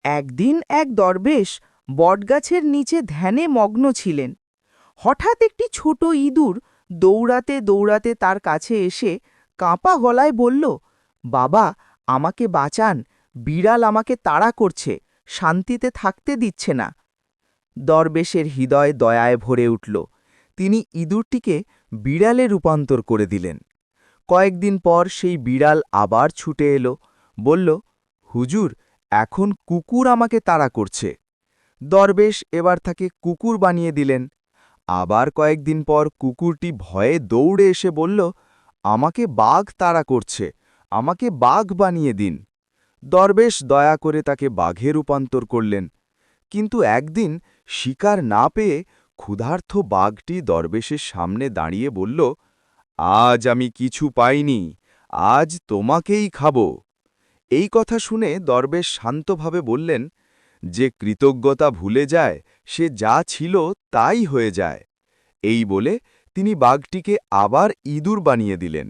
একদিন এক দরবেশ বটগাছের নিচে ধ্যানে মগ্ন ছিলেন। হঠাৎ একটি ছোট ইঁদুর দৌড়াতে দৌড়াতে তার কাছে এসে কাঁপা গলায় বলল, বাবা, আমাকে বাঁচান, বিড়াল আমাকে তাড়া করছে, শান্তিতে থাকতে দিচ্ছে না। দরবেশের হৃদয় দয়ায় ভরে উঠল। তিনি ইঁদুরটিকে বিড়ালে রূপান্তর করে দিলেন। কয়েকদিন পর সেই বিড়াল আবার ছুটে এলো, বলল, হুজুর, এখন কুকুর আমাকে তাড়া করছে। দরবেশ এবার তাকে কুকুর বানিয়ে দিলেন। আবার কয়েকদিন পর কুকুরটি ভয়ে দৌড়ে এসে বলল, আমাকে বাঘ তাড়া করছে, আমাকে বাঘ বানিয়ে দিন। দরবেশ দয়া করে তাকে বাঘে রূপান্তর করলেন। কিন্তু একদিন শিকার না পেয়ে ক্ষুধার্ত বাঘটি দরবেশের সামনে দাঁড়িয়ে বলল, আজ আমি কিছু পাইনি, আজ তোমাকেই খাব। এই কথা শুনে দরবেশ শান্তভাবে বললেন, যে কৃতজ্ঞতা ভুলে যায় সে যা ছিল তাই হয়ে যায়। এই বলে তিনি বাঘটিকে আবার ইঁদুর বানিয়ে দিলেন।